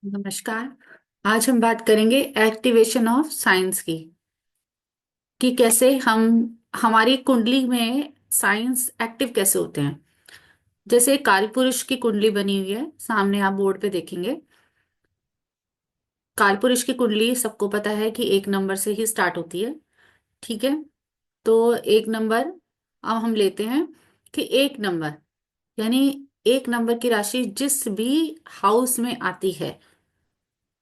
नमस्कार। आज हम बात करेंगे एक्टिवेशन ऑफ साइंस की, कि कैसे हम हमारी कुंडली में साइंस एक्टिव कैसे होते हैं। जैसे कालपुरुष की कुंडली बनी हुई है, सामने आप बोर्ड पे देखेंगे। कालपुरुष की कुंडली सबको पता है कि एक नंबर से ही स्टार्ट होती है। ठीक है। तो एक नंबर, अब हम लेते हैं कि एक नंबर यानी एक नंबर की राशि जिस भी हाउस में आती है,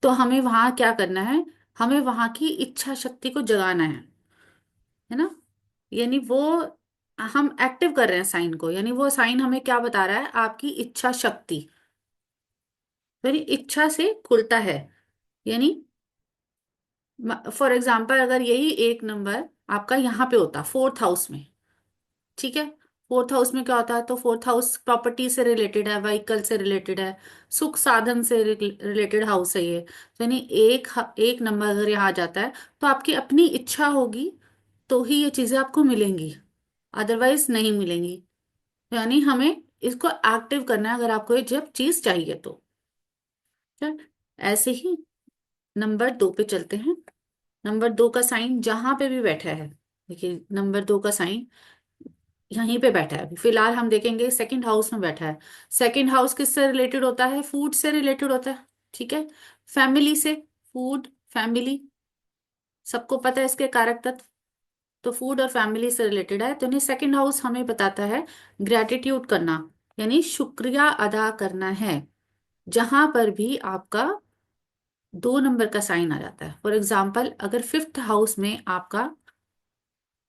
तो हमें वहां क्या करना है, हमें वहां की इच्छा शक्ति को जगाना है ना। यानी वो हम एक्टिव कर रहे हैं साइन को, यानी वो साइन हमें क्या बता रहा है, आपकी इच्छा शक्ति यानी इच्छा से खुलता है। यानी फॉर एग्जाम्पल अगर यही एक नंबर आपका यहाँ पे होता फोर्थ हाउस में, ठीक है। फोर्थ हाउस में क्या होता है, तो फोर्थ हाउस प्रॉपर्टी से रिलेटेड है, व्हीकल से रिलेटेड है, सुख साधन से रिलेटेड हाउस है ये। तो यानी एक नंबर अगर यहाँ आ जाता है, तो आपकी अपनी इच्छा होगी तो ही ये चीजें आपको मिलेंगी, अदरवाइज नहीं मिलेंगी। यानी हमें इसको एक्टिव करना है अगर आपको ये जब चीज चाहिए तो। ठीक है? ऐसे ही नंबर दो पे चलते हैं। नंबर दो का साइन जहां पे भी बैठा है, देखिए नंबर दो का साइन यहीं पे बैठा है। अभी फिलहाल हम देखेंगे सेकंड हाउस में बैठा है। सेकंड हाउस किससे रिलेटेड होता है, फूड से रिलेटेड होता है। ठीक है, फैमिली से। फूड, फैमिली, सबको पता है इसके कारक तत्व। तो फूड और फैमिली से रिलेटेड है, तो नहीं सेकंड हाउस हमें बताता है ग्रेटिट्यूड करना, यानी शुक्रिया अदा करना है। जहां पर भी आपका दो नंबर का साइन आ जाता है, फॉर एग्जाम्पल अगर फिफ्थ हाउस में आपका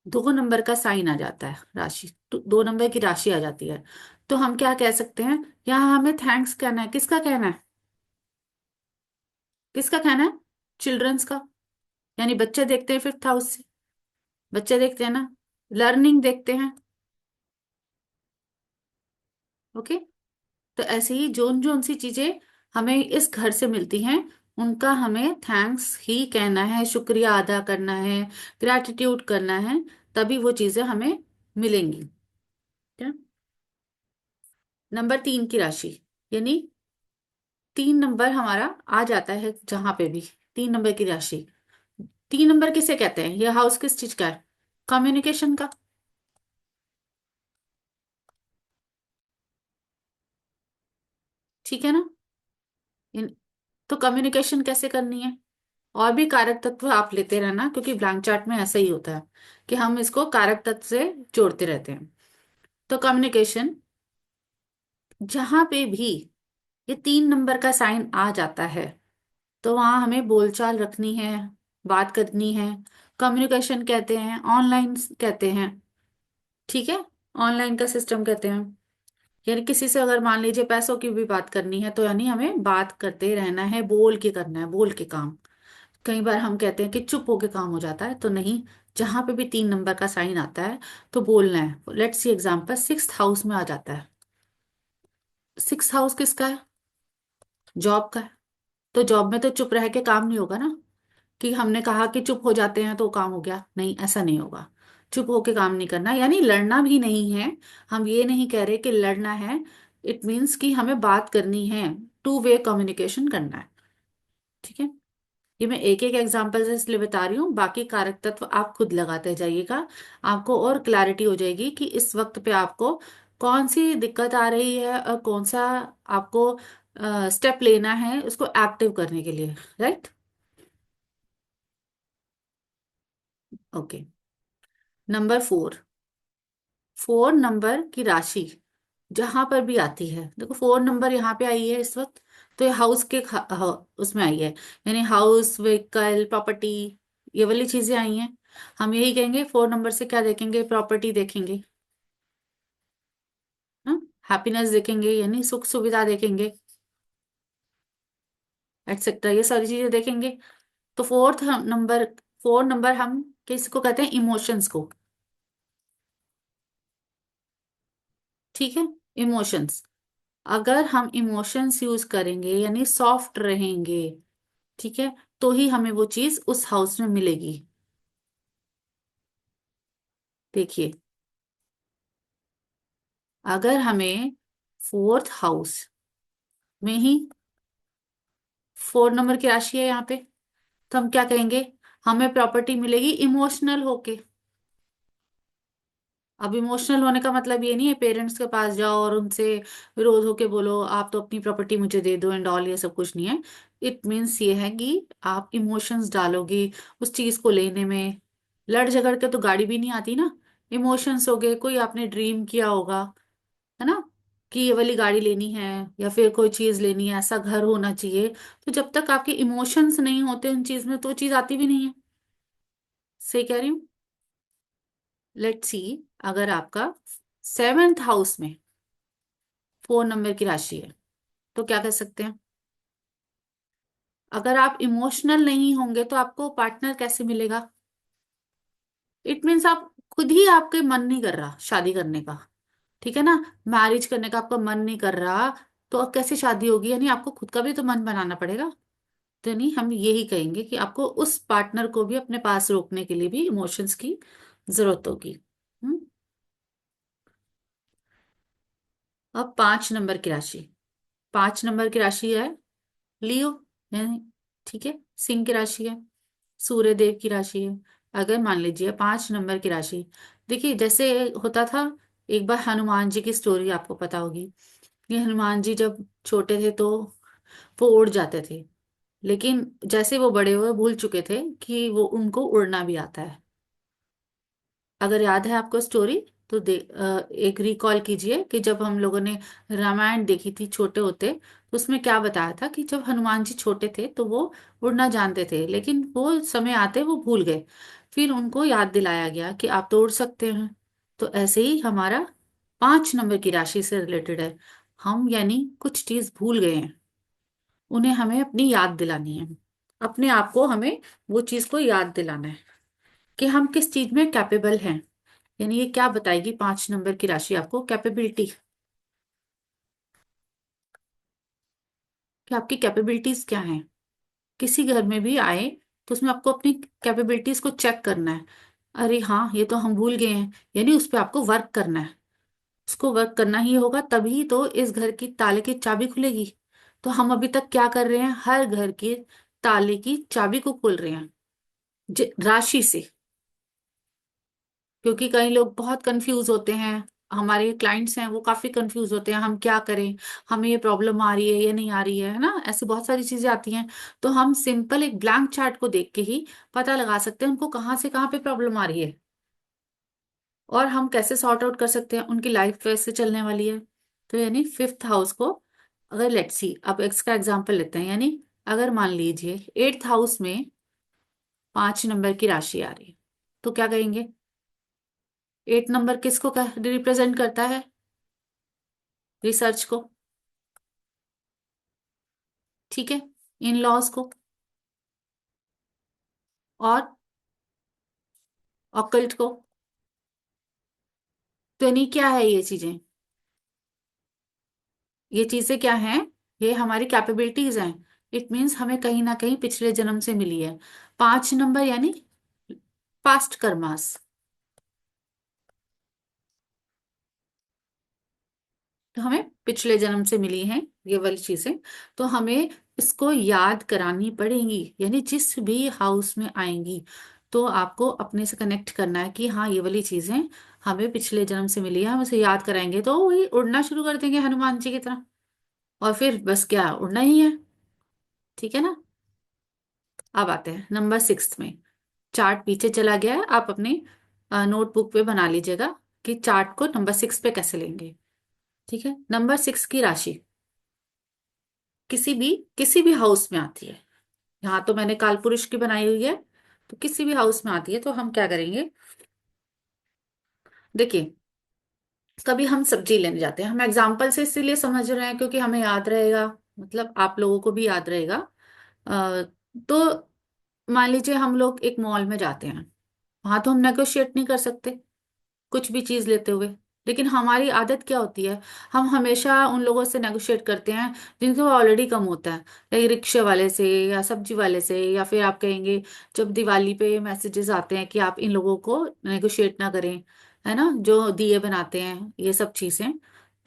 दो नंबर का साइन आ जाता है, राशि तो दो नंबर की राशि आ जाती है, तो हम क्या कह सकते हैं, यहाँ हमें थैंक्स कहना है। किसका कहना है, किसका कहना है, चिल्ड्रंस का। यानी बच्चे देखते हैं फिफ्थ हाउस से, बच्चे देखते हैं ना, लर्निंग देखते हैं। ओके। तो ऐसे ही जोन जोन सी चीजें हमें इस घर से मिलती हैं, उनका हमें थैंक्स ही कहना है, शुक्रिया अदा करना है, ग्रैटिट्यूड करना है, तभी वो चीजें हमें मिलेंगी। क्या, नंबर तीन की राशि, यानी तीन नंबर हमारा आ जाता है जहां पे भी तीन नंबर की राशि। तीन नंबर किसे कहते हैं, यह हाउस किस चीज का है, कम्युनिकेशन का। ठीक है ना। इन- तो कम्युनिकेशन कैसे करनी है, और भी कारक तत्व आप लेते रहना, क्योंकि ब्लैंक चार्ट में ऐसा ही होता है कि हम इसको कारक तत्व से जोड़ते रहते हैं। तो कम्युनिकेशन, जहां पे भी ये तीन नंबर का साइन आ जाता है, तो वहां हमें बोलचाल रखनी है, बात करनी है। कम्युनिकेशन कहते हैं, ऑनलाइन कहते हैं। ठीक है, ऑनलाइन का सिस्टम कहते हैं। यानी किसी से अगर मान लीजिए पैसों की भी बात करनी है, तो यानी हमें बात करते रहना है, बोल के करना है, बोल के काम। कई बार हम कहते हैं कि चुप होके काम हो जाता है, तो नहीं, जहां पे भी तीन नंबर का साइन आता है तो बोलना है। Let's see example, sixth house में आ जाता है। सिक्स्थ हाउस किसका है, जॉब का है। तो जॉब में तो चुप रह के काम नहीं होगा ना, कि हमने कहा कि चुप हो जाते हैं तो काम हो गया, नहीं ऐसा नहीं होगा। चुप होके काम नहीं करना, यानी लड़ना भी नहीं है। हम ये नहीं कह रहे कि लड़ना है, इट मीन्स कि हमें बात करनी है, टू वे कम्युनिकेशन करना है। ठीक है। ये मैं एक एक एग्जांपल से इसलिए बता रही हूँ, बाकी कारक तत्व आप खुद लगाते जाइएगा, आपको और क्लैरिटी हो जाएगी कि इस वक्त पे आपको कौन सी दिक्कत आ रही है और कौन सा आपको स्टेप लेना है उसको एक्टिव करने के लिए। Right. Okay. Number four, four number की राशि जहां पर भी आती है, देखो फोर नंबर यहाँ पे आई है इस वक्त, तो ये हाउस के उसमें आई है, यानी हाउस, व्हीकल, प्रॉपर्टी, ये वाली चीजें आई हैं। हम यही कहेंगे, फोर नंबर से क्या देखेंगे, प्रॉपर्टी देखेंगे, हाँ, हैप्पीनेस देखेंगे, यानी सुख सुविधा देखेंगे, एक्सेट्रा, ये सारी चीजें देखेंगे। तो नंबर, फोर नंबर हम किसको कहते हैं, इमोशंस को। ठीक है, इमोशंस, अगर हम इमोशंस यूज करेंगे यानी सॉफ्ट रहेंगे, ठीक है, तो ही हमें वो चीज उस हाउस में मिलेगी। देखिए, अगर हमें फोर्थ हाउस में ही फोर नंबर की राशि है यहाँ पे। तो हम क्या कहेंगे, हमें प्रॉपर्टी मिलेगी इमोशनल होके। अब इमोशनल होने का मतलब ये नहीं है पेरेंट्स के पास जाओ और उनसे विरोध होके बोलो आप तो अपनी प्रॉपर्टी मुझे दे दो एंड ऑल, ये सब कुछ नहीं है। इट मीन्स ये है कि आप इमोशंस डालोगी उस चीज को लेने में। लड़ झगड़ के तो गाड़ी भी नहीं आती ना। इमोशंस हो गए, कोई आपने ड्रीम किया होगा, है ना, कि ये वाली गाड़ी लेनी है या फिर कोई चीज लेनी है, ऐसा घर होना चाहिए। तो जब तक आपके इमोशंस नहीं होते उन चीज में तो वो चीज आती भी नहीं है। सही कह रही हूँ। लेट्स सी, अगर आपका सेवेंथ हाउस में फोर नंबर की राशि है तो क्या कर सकते हैं। अगर आप इमोशनल नहीं होंगे तो आपको पार्टनर कैसे मिलेगा। इट मीन्स आप खुद ही, आपके मन नहीं कर रहा शादी करने का, ठीक है ना, मैरिज करने का आपका मन नहीं कर रहा, तो अब कैसे शादी होगी, यानी आपको खुद का भी तो मन बनाना पड़ेगा। तो नहीं, हम यही कहेंगे कि आपको उस पार्टनर को भी अपने पास रोकने के लिए भी इमोशंस की जरूरत होगी। हम्म। अब पांच नंबर की राशि, पांच नंबर की राशि है लियो, यानी ठीक है, सिंह की राशि है, सूर्य देव की राशि है। अगर मान लीजिए पांच नंबर की राशि, देखिए जैसे होता था, एक बार हनुमान जी की स्टोरी आपको पता होगी। ये हनुमान जी जब छोटे थे तो वो उड़ जाते थे, लेकिन जैसे वो बड़े हुए भूल चुके थे कि वो उनको उड़ना भी आता है। अगर याद है आपको स्टोरी तो एक रिकॉल कीजिए कि जब हम लोगों ने रामायण देखी थी छोटे होते, तो उसमें क्या बताया था कि जब हनुमान जी छोटे थे तो वो उड़ना जानते थे, लेकिन वो समय आते वो भूल गए। फिर उनको याद दिलाया गया कि आप तो उड़ सकते हैं। तो ऐसे ही हमारा पांच नंबर की राशि से रिलेटेड है। हम यानी कुछ चीज भूल गए हैं, उन्हें हमें अपनी याद दिलानी है। अपने आप को हमें वो चीज को याद दिलाना है कि हम किस चीज में कैपेबल हैं। यानी ये क्या बताएगी पांच नंबर की राशि आपको, कैपेबिलिटी, कि आपकी कैपेबिलिटीज क्या हैं। किसी घर में भी आए तो उसमें आपको अपनी कैपेबिलिटीज को चेक करना है। अरे हाँ, ये तो हम भूल गए हैं, यानी उस पर आपको वर्क करना है। उसको वर्क करना ही होगा, तभी तो इस घर की ताले की चाबी खुलेगी। तो हम अभी तक क्या कर रहे हैं, हर घर के ताले की चाबी को खोल रहे हैं राशि से। क्योंकि कई लोग बहुत कंफ्यूज होते हैं, हमारे क्लाइंट्स हैं वो काफी कंफ्यूज होते हैं, हम क्या करें, हमें ये प्रॉब्लम आ रही है ये नहीं आ रही है ना, ऐसी बहुत सारी चीजें आती हैं। तो हम सिंपल एक ब्लैंक चार्ट को देख के ही पता लगा सकते हैं उनको कहाँ से कहाँ पे प्रॉब्लम आ रही है, और हम कैसे सॉर्ट आउट कर सकते हैं, उनकी लाइफ कैसे चलने वाली है। तो यानी फिफ्थ हाउस को, अगर लेट्स सी अब इसका एग्जांपल लेते हैं, यानी अगर मान लीजिए एट्थ हाउस में पांच नंबर की राशि आ रही है तो क्या कहेंगे। एट नंबर किसको रिप्रेजेंट करता है, रिसर्च को, ठीक है, इन लॉज को, और ऑकल्ट को। तो यानी क्या है ये चीजें, ये चीजें क्या हैं, ये हमारी कैपेबिलिटीज हैं। इट मीन्स हमें कहीं ना कहीं पिछले जन्म से मिली है। पांच नंबर यानी पास्ट कर्मास, तो हमें पिछले जन्म से मिली हैं ये वाली चीजें। तो हमें इसको याद करानी पड़ेगी, यानी जिस भी हाउस में आएंगी तो आपको अपने से कनेक्ट करना है कि हाँ ये वाली चीजें हमें पिछले जन्म से मिली है, हम इसे याद कराएंगे तो वही उड़ना शुरू कर देंगे हनुमान जी की तरह। और फिर बस क्या उड़ना ही है, ठीक है ना। अब आते हैं नंबर सिक्स में। चार्ट पीछे चला गया है, आप अपने नोटबुक पे बना लीजिएगा कि चार्ट को नंबर सिक्स पे कैसे लेंगे। ठीक है, नंबर सिक्स की राशि किसी भी हाउस में आती है। यहाँ तो मैंने काल पुरुष की बनाई हुई है, तो किसी भी हाउस में आती है तो हम क्या करेंगे। देखिए, कभी हम सब्जी लेने जाते हैं, हम एग्जाम्पल से इसीलिए समझ रहे हैं क्योंकि हमें याद रहेगा, मतलब आप लोगों को भी याद रहेगा। अ, तो मान लीजिए हम लोग एक मॉल में जाते हैं, वहां तो हम नेगोशिएट नहीं कर सकते कुछ भी चीज लेते हुए। लेकिन हमारी आदत क्या होती है, हम हमेशा उन लोगों से नेगोशिएट करते हैं जिनके ऑलरेडी कम होता है, लाइक रिक्शे वाले से या सब्जी वाले से, या फिर आप कहेंगे जब दिवाली पे मैसेजेस आते हैं कि आप इन लोगों को नेगोशिएट ना करें, है ना, जो दिए बनाते हैं ये सब चीजें,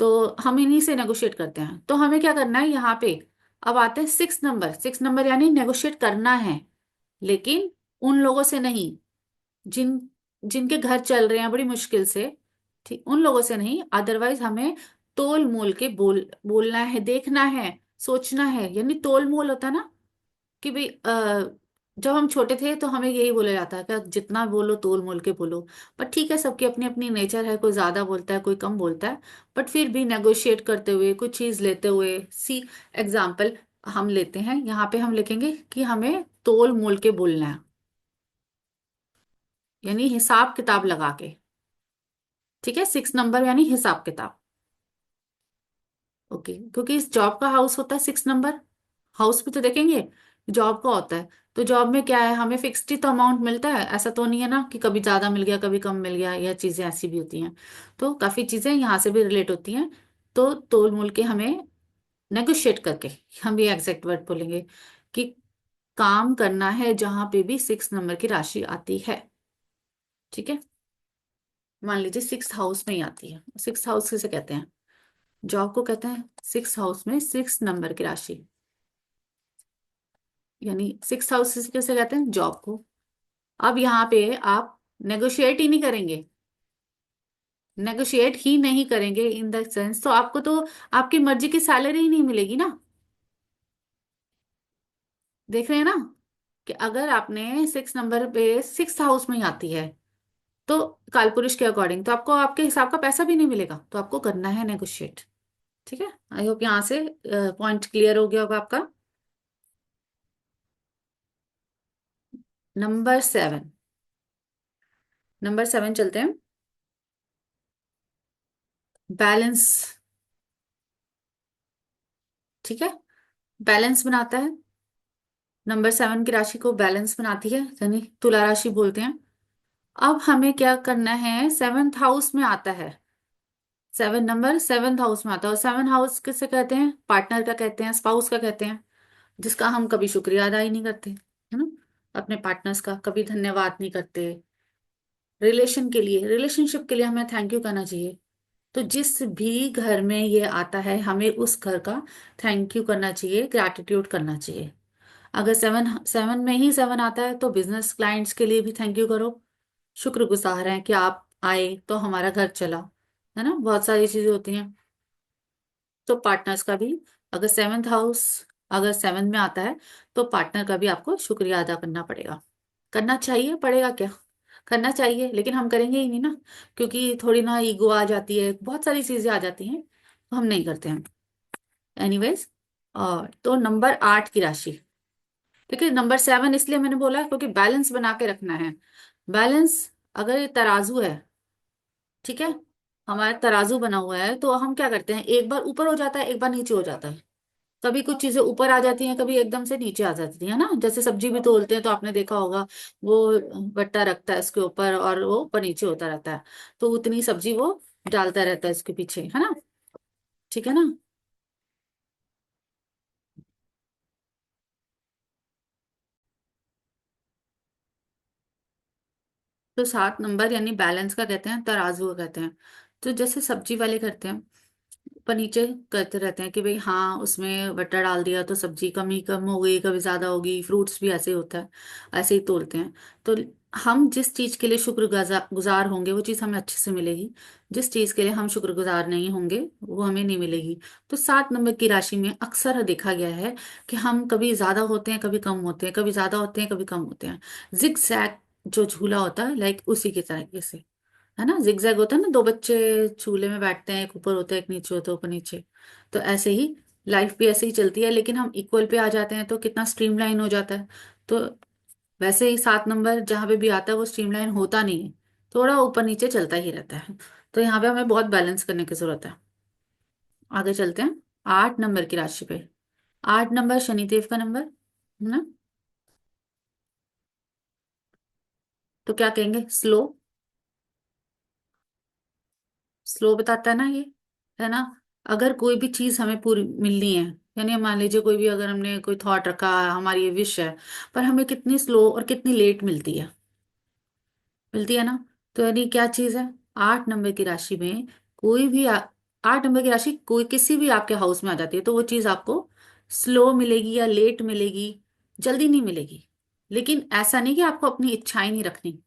तो हम इन्हीं से नेगोशिएट करते हैं। तो हमें क्या करना है यहाँ पे, अब आते हैं सिक्स नंबर। सिक्स नंबर यानी नेगोशिएट करना है, लेकिन उन लोगों से नहीं जिन जिनके घर चल रहे हैं बड़ी मुश्किल से। ठीक, उन लोगों से नहीं, अदरवाइज हमें तोल मोल के बोलना है, देखना है, सोचना है। यानी तोल मोल होता है ना कि भाई जब हम छोटे थे तो हमें यही बोला जाता है कि जितना बोलो तोल मोल के बोलो। पर ठीक है, सबकी अपनी अपनी नेचर है, कोई ज्यादा बोलता है कोई कम बोलता है। बट फिर भी नेगोशिएट करते हुए कुछ चीज लेते हुए, सी एग्जाम्पल हम लेते हैं, यहाँ पे हम लिखेंगे कि हमें तोल मोल के बोलना है, यानी हिसाब किताब लगा के। ठीक है, सिक्स नंबर यानी हिसाब किताब। ओके, क्योंकि इस जॉब का हाउस होता है सिक्स नंबर। हाउस भी तो देखेंगे, जॉब का होता है। तो जॉब में क्या है, हमें फिक्स्ड ही तो अमाउंट मिलता है, ऐसा तो नहीं है ना कि कभी ज्यादा मिल गया कभी कम मिल गया, यह चीजें ऐसी भी होती हैं। तो काफी चीजें यहाँ से भी रिलेट होती हैं। तो तोल मोल के हमें नेगोशिएट करके, हम भी एग्जैक्ट वर्ड बोलेंगे कि काम करना है जहां पे भी सिक्स नंबर की राशि आती है। ठीक है, मान लीजिए सिक्स हाउस में ही आती है। सिक्स हाउस किसे कहते हैं, जॉब को कहते हैं। सिक्स हाउस में सिक्स नंबर की राशि, यानी सिक्स हाउस किसे कहते हैं, जॉब को। अब यहाँ पे आप नेगोशिएट ही नहीं करेंगे, नेगोशिएट ही नहीं करेंगे इन द सेंस, तो आपको तो आपकी मर्जी की सैलरी ही नहीं मिलेगी ना। देख रहे हैं ना कि अगर आपने सिक्स नंबर पे सिक्स हाउस में ही आती है, तो कालपुरुष के अकॉर्डिंग तो आपको आपके हिसाब का पैसा भी नहीं मिलेगा, तो आपको करना है नेगोशिएट। ठीक है, आई होप यहाँ से पॉइंट क्लियर हो गया होगा आपका। Number seven. नंबर सेवन चलते हैं। बैलेंस। ठीक है, बैलेंस बनाता है। नंबर सेवन की राशि को बैलेंस बनाती है, यानी तुला राशि बोलते हैं। अब हमें क्या करना है, सेवेंथ हाउस में आता है। सेवन नंबर सेवेंथ हाउस में आता है, और सेवन हाउस किसे कहते हैं, पार्टनर का कहते हैं, स्पाउस का कहते हैं, जिसका हम कभी शुक्रिया अदा ही नहीं करते, है ना। अपने पार्टनर्स का कभी धन्यवाद नहीं करते। रिलेशन के लिए, रिलेशनशिप के लिए हमें थैंक यू करना चाहिए। तो जिस भी घर में ये आता है, हमें उस घर का थैंक यू करना चाहिए, ग्रैटिट्यूड करना चाहिए। अगर सेवन सेवन में ही सेवन आता है तो बिजनेस क्लाइंट्स के लिए भी थैंक यू करो। शुक्रगुजार हैं कि आप आए तो हमारा घर चला, है ना, बहुत सारी चीजें होती हैं। तो पार्टनर्स का भी, अगर सेवन्थ हाउस अगर सेवन में आता है, तो पार्टनर का भी आपको शुक्रिया अदा करना पड़ेगा। करना चाहिए, पड़ेगा क्या, करना चाहिए, लेकिन हम करेंगे ही नहीं ना, क्योंकि थोड़ी ना ईगो आ जाती है, बहुत सारी चीजें आ जाती हैं, तो हम नहीं करते हैं। एनीवेज, और तो नंबर आठ की राशि। ठीक है, नंबर सेवन इसलिए मैंने बोला क्योंकि बैलेंस बना के रखना है। बैलेंस, अगर ये तराजू है, ठीक है, हमारा तराजू बना हुआ है, तो हम क्या करते हैं, एक बार ऊपर हो जाता है एक बार नीचे हो जाता है। कभी कुछ चीजें ऊपर आ जाती हैं, कभी एकदम से नीचे आ जाती है ना। जैसे सब्जी भी तोलते हैं तो आपने देखा होगा, वो बट्टा रखता है इसके ऊपर और वो ऊपर नीचे होता रहता है, तो उतनी सब्जी वो डालता रहता है इसके पीछे, है ना। ठीक है ना। तो सात नंबर यानी बैलेंस का कहते हैं, तराजू का कहते हैं। तो जैसे सब्जी वाले करते हैं, ऊपर नीचे करते रहते हैं कि भाई हाँ उसमें बटर डाल दिया तो सब्जी कमी कम हो गई, कभी ज्यादा होगी, फ्रूट्स भी ऐसे ही होता है, ऐसे ही तोलते हैं। तो हम जिस चीज के लिए शुक्रगुजार गुजार होंगे वो चीज हमें अच्छे से मिलेगी, जिस चीज के लिए हम शुक्रगुजार नहीं होंगे वो हमें नहीं मिलेगी। तो सात नंबर की राशि में अक्सर देखा गया है कि हम कभी ज्यादा होते हैं कभी कम होते हैं, कभी ज्यादा होते हैं कभी कम होते हैं। जिग जैग जो झूला होता है, लाइक उसी की तरीके से, है ना। जिगजैग होता है ना, दो बच्चे झूले में बैठते हैं, एक ऊपर होता है एक नीचे होता है, ऊपर नीचे। तो ऐसे ही लाइफ भी ऐसे ही चलती है, लेकिन हम इक्वल पे आ जाते हैं तो कितना स्ट्रीमलाइन हो जाता है। तो वैसे ही सात नंबर जहां पे भी आता है वो स्ट्रीमलाइन होता नहीं है, थोड़ा ऊपर नीचे चलता ही रहता है। तो यहाँ पे हमें बहुत बैलेंस करने की जरूरत है। आगे चलते हैं आठ नंबर की राशि पे। आठ नंबर शनिदेव का नंबर है ना। तो क्या कहेंगे, स्लो। स्लो बताता है ना ये, है ना। अगर कोई भी चीज हमें पूरी मिलनी है, यानी मान लीजिए कोई भी अगर हमने कोई थॉट रखा हमारी ये विश है, पर हमें कितनी स्लो और कितनी लेट मिलती है, मिलती है ना। तो यानी क्या चीज है, आठ नंबर की राशि में कोई भी आठ नंबर की राशि कोई किसी भी आपके हाउस में आ जाती है तो वो चीज आपको स्लो मिलेगी या लेट मिलेगी, जल्दी नहीं मिलेगी। लेकिन ऐसा नहीं कि आपको अपनी इच्छाएं नहीं रखनी,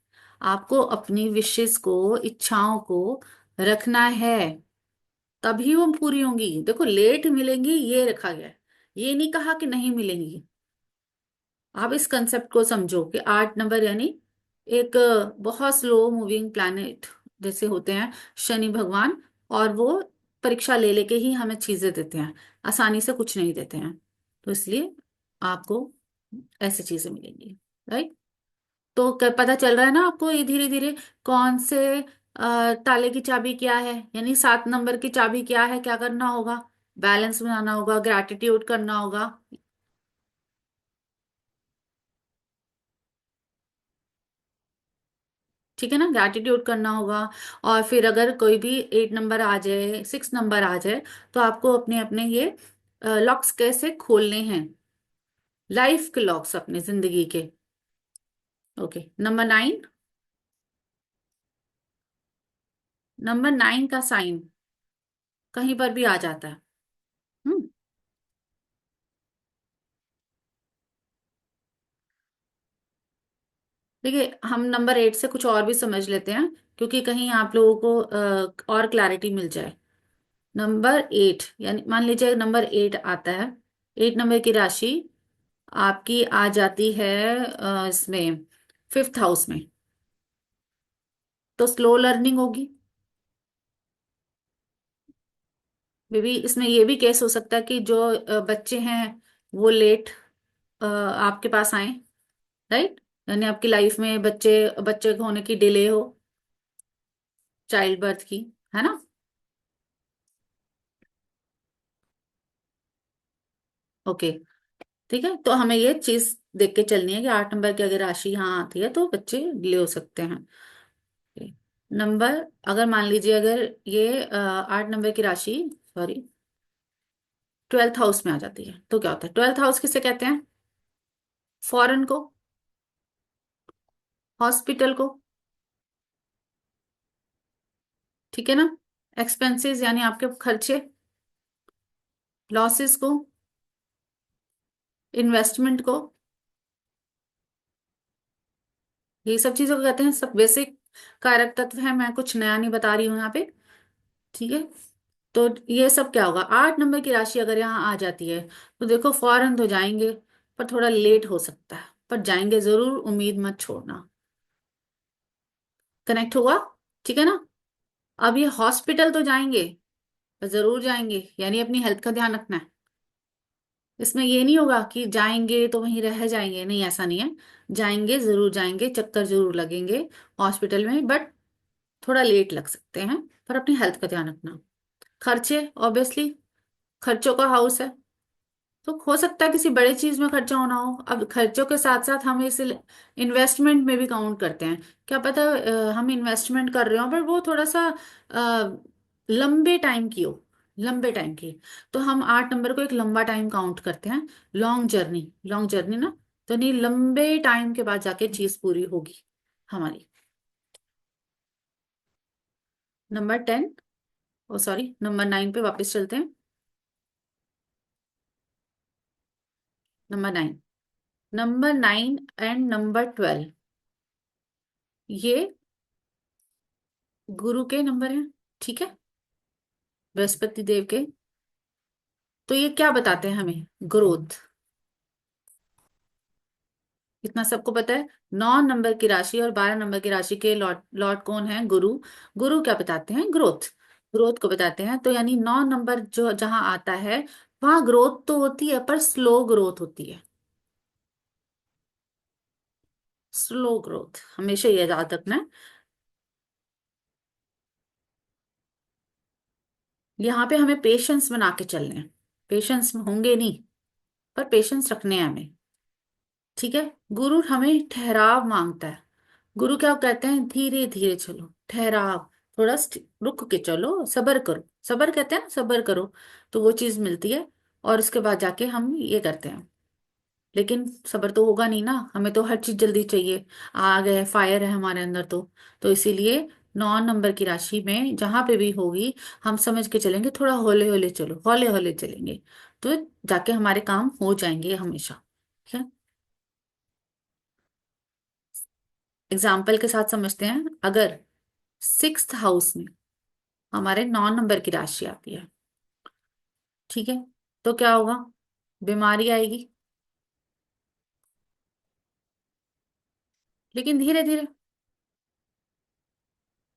आपको अपनी विशेष को, इच्छाओं को रखना है, तभी वो पूरी होंगी। देखो लेट मिलेंगी ये रखा गया है, ये नहीं कहा कि नहीं मिलेंगी। आप इस कंसेप्ट को समझो कि 8 नंबर यानी एक बहुत स्लो मूविंग प्लैनेट जैसे होते हैं शनि भगवान, और वो परीक्षा ले लेके ही हमें चीजें देते हैं, आसानी से कुछ नहीं देते हैं। तो इसलिए आपको ऐसी चीजें मिलेंगी, राइट। तो पता चल रहा है ना आपको ये धीरे धीरे कौन से ताले की चाबी क्या है, यानी 7 नंबर की चाबी क्या है, क्या करना होगा, बैलेंस बनाना होगा, ग्रैटिट्यूड करना होगा। ठीक है ना, ग्रैटिट्यूड करना होगा। और फिर अगर कोई भी 8 नंबर आ जाए, 6 नंबर आ जाए, तो आपको अपने अपने ये लॉक्स कैसे खोलने हैं, लाइफ के लॉक्स अपने जिंदगी के। Okay, number 9। नंबर 9 का साइन कहीं पर भी आ जाता है। हम्म। देखिए हम नंबर 8 से कुछ और भी समझ लेते हैं, क्योंकि कहीं आप लोगों को और क्लैरिटी मिल जाए। नंबर 8 यानी मान लीजिए नंबर 8 आता है, 8 नंबर की राशि आपकी आ जाती है इसमें 5th हाउस में, तो स्लो लर्निंग होगी। बेबी इसमें ये भी केस हो सकता है कि जो बच्चे हैं वो लेट आपके पास आए, राइट। यानी आपकी लाइफ में बच्चे बच्चे होने की डिले हो, चाइल्ड बर्थ की, है ना। ओके, ठीक है, तो हमें ये चीज देख के चलनी है कि 8 नंबर की अगर राशि यहाँ आती है तो बच्चे डिले हो सकते हैं। नंबर, अगर मान लीजिए अगर ये 8 नंबर की राशि, सॉरी, 12th हाउस में आ जाती है, तो क्या होता है? 12th हाउस किसे कहते हैं? फॉरेन को, हॉस्पिटल को, ठीक है ना, एक्सपेंसेस यानी आपके खर्चे, लॉसेस को, इन्वेस्टमेंट को, ये सब चीजों को कहते हैं। सब बेसिक कारक तत्व है, मैं कुछ नया नहीं बता रही हूँ यहाँ पे, ठीक है। तो ये सब क्या होगा, 8 नंबर की राशि अगर यहाँ आ जाती है, तो देखो फौरन तो जाएंगे, पर थोड़ा लेट हो सकता है, पर जाएंगे जरूर, उम्मीद मत छोड़ना। कनेक्ट हुआ? ठीक है ना। अब ये हॉस्पिटल तो जाएंगे, पर जरूर जाएंगे, यानी अपनी हेल्थ का ध्यान रखना है। इसमें ये नहीं होगा कि जाएंगे तो वहीं रह जाएंगे, नहीं ऐसा नहीं है। जाएंगे जरूर, जाएंगे, चक्कर जरूर लगेंगे हॉस्पिटल में, बट थोड़ा लेट लग सकते हैं, पर अपनी हेल्थ का ध्यान रखना। खर्चे ऑब्वियसली, खर्चों का हाउस है, तो हो सकता है किसी बड़े चीज में खर्चा होना हो। अब खर्चों के साथ साथ हम इसे इन्वेस्टमेंट में भी काउंट करते हैं। क्या पता हम इन्वेस्टमेंट कर रहे हो पर वो थोड़ा सा लंबे टाइम की हो, लंबे टाइम की, तो हम 8 नंबर को एक लंबा टाइम काउंट करते हैं। लॉन्ग जर्नी, लॉन्ग जर्नी ना, तो नहीं, लंबे टाइम के बाद जाके चीज पूरी होगी हमारी। नंबर 10, ओ सॉरी, नंबर 9 पे वापस चलते हैं। नंबर 9, नंबर 9 एंड नंबर 12, ये गुरु के नंबर हैं, ठीक है, बृहस्पति देव के। तो ये क्या बताते हैं हमें? ग्रोथ। इतना सबको पता है। 9 नंबर की राशि और 12 नंबर की राशि के लॉर्ड, लॉर्ड कौन है? गुरु। गुरु क्या बताते हैं? ग्रोथ। ग्रोथ को बताते हैं, तो यानी 9 नंबर जो जहां आता है वहां ग्रोथ तो होती है, पर स्लो ग्रोथ होती है। स्लो ग्रोथ हमेशा ये याद रखना है। यहाँ पे हमें पेशेंस बना के चलने हैं, पेशेंस होंगे नहीं, पर पेशेंस रखने हैं हमें, ठीक है। गुरु हमें ठहराव मांगता है। गुरु क्या कहते हैं? धीरे धीरे चलो, ठहराव, थोड़ा रुक के चलो, सबर करो, सबर कहते हैं ना, सबर करो, तो वो चीज मिलती है। और उसके बाद जाके हम ये करते हैं। लेकिन सबर तो होगा नहीं ना, हमें तो हर चीज जल्दी चाहिए, आ गए, फायर है हमारे अंदर तो इसीलिए 9 नंबर की राशि में जहां पे भी होगी, हम समझ के चलेंगे, थोड़ा हौले हौले चलो, हौले हौले चलेंगे, तो जाके हमारे काम हो जाएंगे हमेशा। ठीक है। एग्जाम्पल के साथ समझते हैं। अगर सिक्स्थ हाउस में हमारे 9 नंबर की राशि आती है, ठीक है, तो क्या होगा? बीमारी आएगी, लेकिन धीरे धीरे,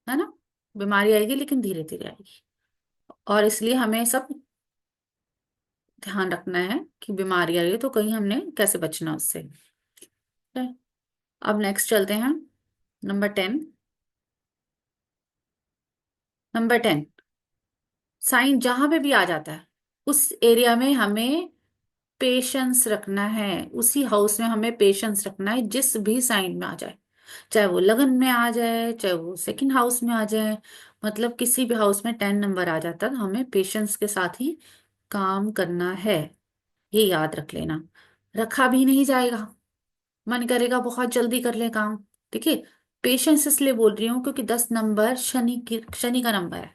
है ना। बीमारी आएगी लेकिन धीरे धीरे आएगी। और इसलिए हमें सब ध्यान रखना है कि बीमारी आ रही है तो कहीं हमने कैसे बचना उससे। ठीक है? अब नेक्स्ट चलते हैं। नंबर 10। नंबर 10, साइन जहां पे भी आ जाता है उस एरिया में हमें पेशेंस रखना है। उसी हाउस में हमें पेशेंस रखना है, जिस भी साइन में आ जाए। चाहे वो लगन में आ जाए, चाहे वो सेकंड हाउस में आ जाए, मतलब किसी भी हाउस में 10 नंबर आ जाता है तो हमें पेशेंस के साथ ही काम करना है। ये याद रख लेना। रखा भी नहीं जाएगा, मन करेगा बहुत जल्दी कर ले काम। ठीक है। पेशेंस इसलिए बोल रही हूँ क्योंकि 10 नंबर शनि का नंबर है।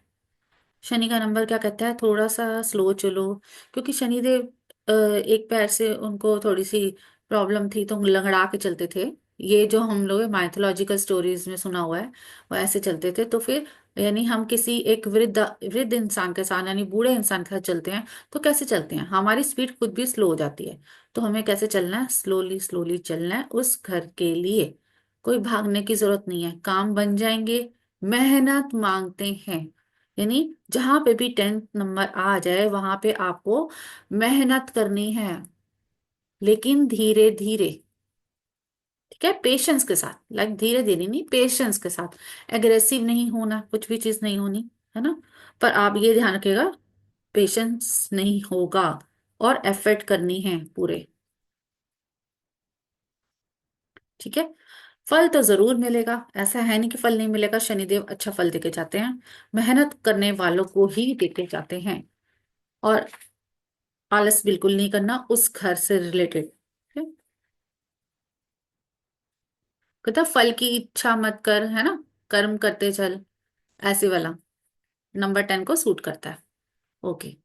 शनि का नंबर क्या कहता है? थोड़ा सा स्लो चलो। क्योंकि शनिदेव एक पैर से उनको थोड़ी सी प्रॉब्लम थी तो लंगड़ा के चलते थे। ये जो हम लोग माइथोलॉजिकल स्टोरीज में सुना हुआ है वो ऐसे चलते थे। तो फिर यानी हम किसी एक वृद्ध वृद्ध इंसान के साथ यानी बूढ़े इंसान के साथ चलते हैं तो कैसे चलते हैं? हमारी स्पीड खुद भी स्लो हो जाती है। तो हमें कैसे चलना है? स्लोली स्लोली चलना है उस घर के लिए। कोई भागने की जरूरत नहीं है, काम बन जाएंगे। मेहनत मांगते हैं, यानी जहां पे भी 10th नंबर आ जाए वहां पे आपको मेहनत करनी है, लेकिन धीरे धीरे। ठीक है, पेशेंस के साथ। लाइक धीरे धीरे नहीं, पेशेंस के साथ। एग्रेसिव नहीं होना, कुछ भी चीज नहीं होनी, है ना। पर आप ये ध्यान रखिएगा, पेशेंस नहीं होगा और एफर्ट करनी है पूरे। ठीक है। फल तो जरूर मिलेगा, ऐसा है नहीं कि फल नहीं मिलेगा। शनिदेव अच्छा फल देके जाते हैं, मेहनत करने वालों को ही देके जाते हैं। और आलस बिल्कुल नहीं करना उस घर से रिलेटेड। कहता फल की इच्छा मत कर, है ना, कर्म करते चल, ऐसे वाला नंबर 10 को सूट करता है। ओके।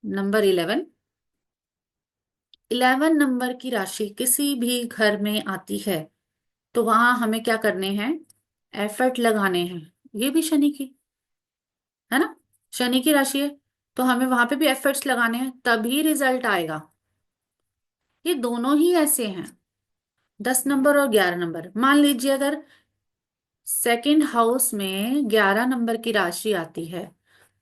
नंबर 11। 11 नंबर की राशि किसी भी घर में आती है तो वहां हमें क्या करने हैं? एफर्ट लगाने हैं। ये भी शनि की, है ना, शनि की राशि है तो हमें वहां पे भी एफर्ट्स लगाने हैं, तभी रिजल्ट आएगा। ये दोनों ही ऐसे हैं, 10 नंबर और 11 नंबर। मान लीजिए अगर सेकंड हाउस में 11 नंबर की राशि आती है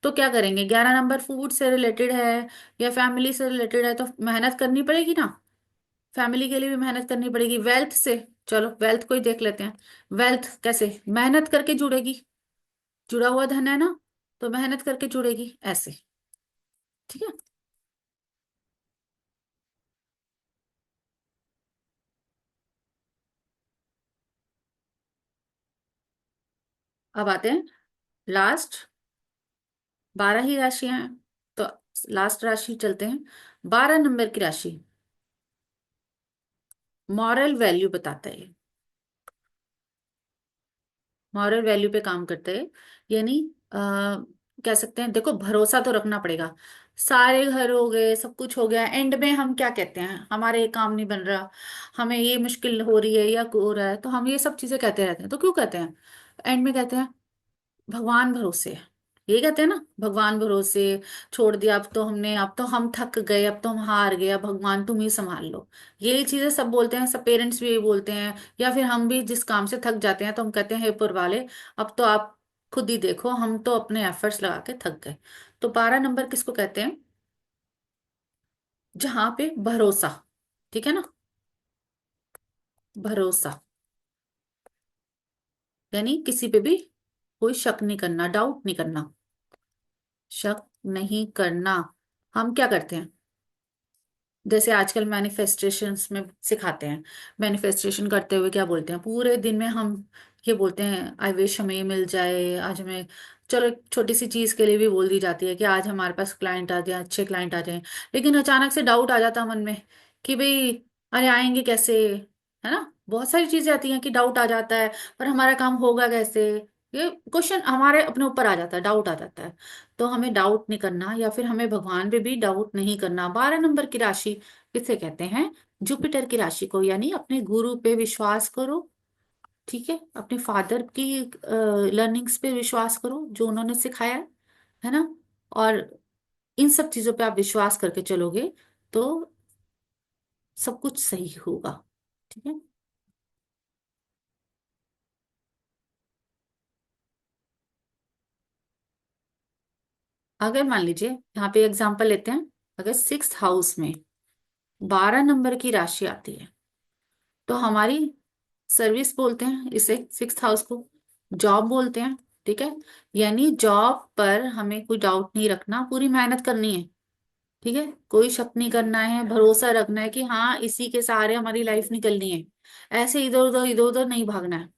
तो क्या करेंगे? 11 नंबर फूड से रिलेटेड है या फैमिली से रिलेटेड है तो मेहनत करनी पड़ेगी ना। फैमिली के लिए भी मेहनत करनी पड़ेगी। वेल्थ से, चलो वेल्थ को ही देख लेते हैं। वेल्थ कैसे मेहनत करके जुड़ेगी? जुड़ा हुआ धन है ना, तो मेहनत करके जुड़ेगी ऐसे। ठीक है। अब आते हैं लास्ट 12 ही राशियां हैं तो लास्ट राशि चलते हैं। 12 नंबर की राशि मॉरल वैल्यू बताता है। मॉरल वैल्यू पे काम करते हैं, यानी कह सकते हैं, देखो भरोसा तो रखना पड़ेगा। सारे घर हो गए, सब कुछ हो गया, एंड में हम क्या कहते हैं? हमारे ये काम नहीं बन रहा, हमें ये मुश्किल हो रही है या हो रहा है, तो हम ये सब चीजें कहते रहते हैं। तो क्यों कहते हैं? एंड में कहते हैं भगवान भरोसे। ये कहते हैं ना, भगवान भरोसे छोड़ दिया, अब तो हमने, अब तो हम थक गए, अब तो हम हार गए, अब भगवान तुम ही संभाल लो। यही चीजें सब बोलते हैं, सब पेरेंट्स भी यही बोलते हैं। या फिर हम भी जिस काम से थक जाते हैं तो हम कहते हैं हे ऊपर वाले, अब तो आप खुद ही देखो, हम तो अपने एफर्ट्स लगा के थक गए। तो 12 नंबर किसको कहते हैं? जहां पे भरोसा, ठीक है ना, भरोसा, यानी किसी पे भी कोई शक नहीं करना, डाउट नहीं करना, शक नहीं करना। हम क्या करते हैं? जैसे आजकल मैनिफेस्टेशंस में सिखाते हैं, मैनिफेस्टेशन करते हुए क्या बोलते हैं पूरे दिन में? हम ये बोलते हैं आई विश हमें ये मिल जाए आज हमें। चलो एक छोटी सी चीज के लिए भी बोल दी जाती है कि आज हमारे पास क्लाइंट आ जाए, अच्छे क्लाइंट आ जाए। लेकिन अचानक से डाउट आ जाता है मन में कि भाई अरे आएंगे कैसे, है ना। बहुत सारी चीजें आती हैं कि डाउट आ जाता है, पर हमारा काम होगा कैसे? ये क्वेश्चन हमारे अपने ऊपर आ जाता है, डाउट आ जाता है। तो हमें डाउट नहीं करना, या फिर हमें भगवान पे भी डाउट नहीं करना। 12 नंबर की राशि किसे कहते हैं? जुपिटर की राशि को, यानी अपने गुरु पे विश्वास करो। ठीक है, अपने फादर की लर्निंग्स पे विश्वास करो, जो उन्होंने सिखाया है ना। और इन सब चीजों पे आप विश्वास करके चलोगे तो सब कुछ सही होगा। ठीक है। अगर मान लीजिए यहाँ पे एग्जांपल लेते हैं, अगर 6th हाउस में 12 नंबर की राशि आती है, तो हमारी सर्विस बोलते हैं इसे, 6th हाउस को जॉब बोलते हैं। ठीक है, यानी जॉब पर हमें कोई डाउट नहीं रखना, पूरी मेहनत करनी है। ठीक है, कोई शक नहीं करना है, भरोसा रखना है कि हाँ इसी के सहारे हमारी लाइफ निकलनी है। ऐसे इधर उधर नहीं भागना है।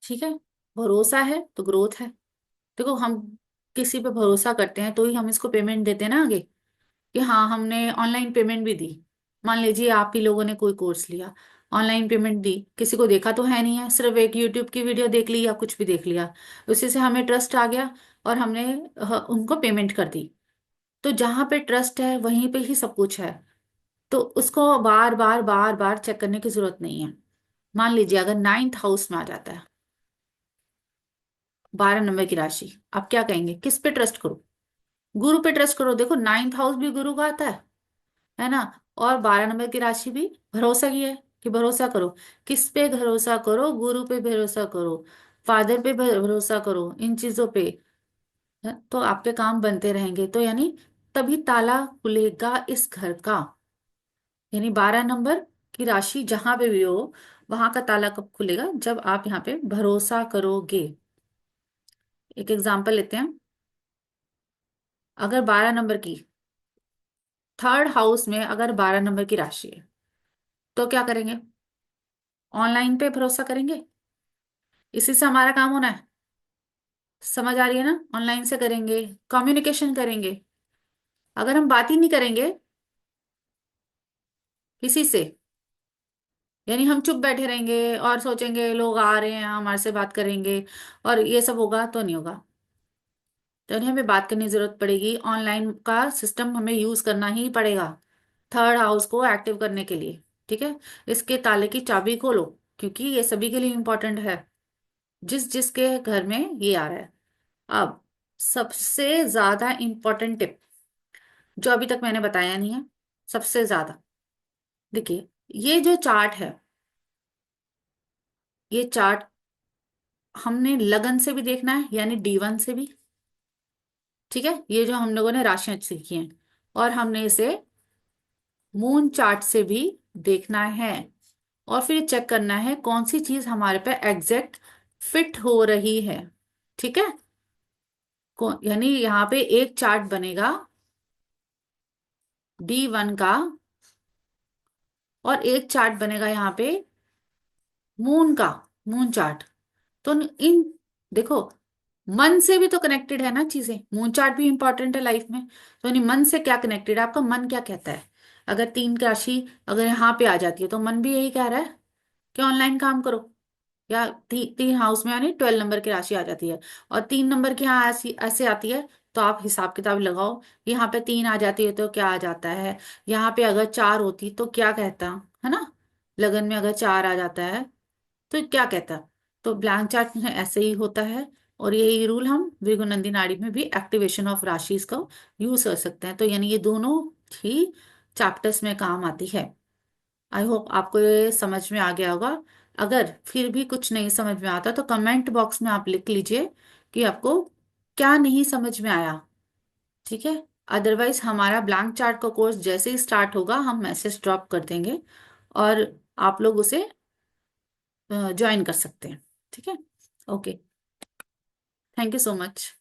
ठीक है, भरोसा है तो ग्रोथ है। देखो, हम किसी पे भरोसा करते हैं तो ही हम इसको पेमेंट देते हैं ना आगे, कि हाँ हमने ऑनलाइन पेमेंट भी दी। मान लीजिए आप ही लोगों ने कोई कोर्स लिया, ऑनलाइन पेमेंट दी, किसी को देखा तो है नहीं है, सिर्फ एक यूट्यूब की वीडियो देख ली या कुछ भी देख लिया, उसी से हमें ट्रस्ट आ गया और हमने उनको पेमेंट कर दी। तो जहां पे ट्रस्ट है वहीं पे ही सब कुछ है। तो उसको बार बार बार बार चेक करने की जरूरत नहीं है। मान लीजिए अगर 9th हाउस में आ जाता है 12 नंबर की राशि, आप क्या कहेंगे? किस पे ट्रस्ट करो? गुरु पे ट्रस्ट करो। देखो, 9th हाउस भी गुरु का आता है ना। और 12 नंबर की राशि भी भरोसा की है, कि भरोसा करो। किस पे भरोसा करो? गुरु पे भरोसा करो, फादर पे भरोसा करो, इन चीजों पे। तो आपके काम बनते रहेंगे, तो यानी तभी ताला खुलेगा इस घर का। यानी 12 नंबर की राशि जहां पे भी हो, वहां का ताला कब खुलेगा? जब आप यहाँ पे भरोसा करोगे। एक एग्जांपल लेते हैं, अगर 12 नंबर की 3rd हाउस में अगर 12 नंबर की राशि है, तो क्या करेंगे? ऑनलाइन पे भरोसा करेंगे, इसी से हमारा काम होना है। समझ आ रही है ना? ऑनलाइन से करेंगे, कम्युनिकेशन करेंगे। अगर हम बात ही नहीं करेंगे किसी से, यानी हम चुप बैठे रहेंगे और सोचेंगे लोग आ रहे हैं हमारे से बात करेंगे और ये सब होगा, तो नहीं होगा। तो यानी हमें बात करने की जरूरत पड़ेगी, ऑनलाइन का सिस्टम हमें यूज करना ही पड़ेगा 3rd हाउस को एक्टिव करने के लिए। ठीक है, इसके ताले की चाबी खोलो, क्योंकि ये सभी के लिए इंपॉर्टेंट है, जिस जिसके घर में ये आ रहा है। अब सबसे ज्यादा इंपॉर्टेंट टिप जो अभी तक मैंने बताया नहीं है, सबसे ज्यादा, देखिए, ये जो चार्ट है, ये चार्ट हमने लगन से भी देखना है, यानी D1 से भी। ठीक है, ये जो हम लोगों ने राशियां सीखी हैं, और हमने इसे मून चार्ट से भी देखना है। और फिर चेक करना है कौन सी चीज हमारे पे एग्जैक्ट फिट हो रही है। ठीक है, यानी यहाँ पे एक चार्ट बनेगा D1 का, और एक चार्ट बनेगा यहाँ पे मून का, मून चार्ट। तो इन, देखो, मन से भी तो कनेक्टेड है ना चीजें, मून चार्ट भी इंपॉर्टेंट है लाइफ में। तो यानी मन से क्या कनेक्टेड है, आपका मन क्या कहता है? अगर 3 की राशि अगर यहाँ पे आ जाती है, तो मन भी यही कह रहा है कि ऑनलाइन काम करो। या 3 हाउस में यानी 12 नंबर की राशि आ जाती है, और 3 नंबर की यहाँ ऐसी ऐसे आती है, तो आप हिसाब किताब लगाओ। यहाँ पे 3 आ जाती है तो क्या आ जाता है? यहाँ पे अगर 4 होती तो क्या कहता, है ना? लगन में अगर 4 आ जाता है तो क्या कहता? तो ब्लैंक चार्ट में ऐसे ही होता है। और यही रूल हम भृगु नाड़ी में भी एक्टिवेशन ऑफ राशिस का यूज कर सकते हैं। तो यानी ये दोनों ही चैप्टर्स में काम आती है। आई होप आपको ये समझ में आ गया होगा। अगर फिर भी कुछ नहीं समझ में आता तो कमेंट बॉक्स में आप लिख लीजिए कि आपको क्या नहीं समझ में आया। ठीक है, अदरवाइज हमारा ब्लैंक चार्ट का कोर्स जैसे ही स्टार्ट होगा हम मैसेज ड्रॉप कर देंगे, और आप लोग उसे ज्वाइन कर सकते हैं। ठीक है, okay, thank you so much.